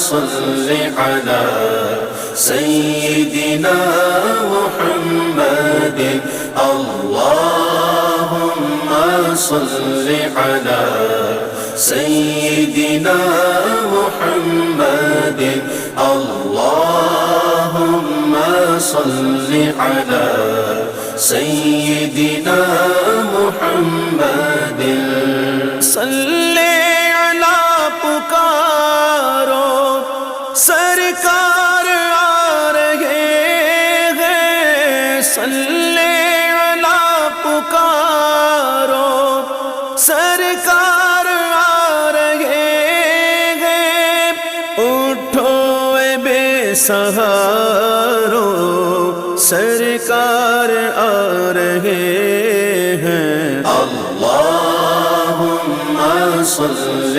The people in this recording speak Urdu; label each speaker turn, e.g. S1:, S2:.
S1: صل على سيدنا محمد اللهم صل على سيدنا محمد اللهم صل على سيدنا محمد صل على پکارو سرکار آ رہے ہیں صل علی پکارو سرکار آ رہے ہیں اٹھو اے بے سہارو سرکار آ رہے ہیں اللہم صل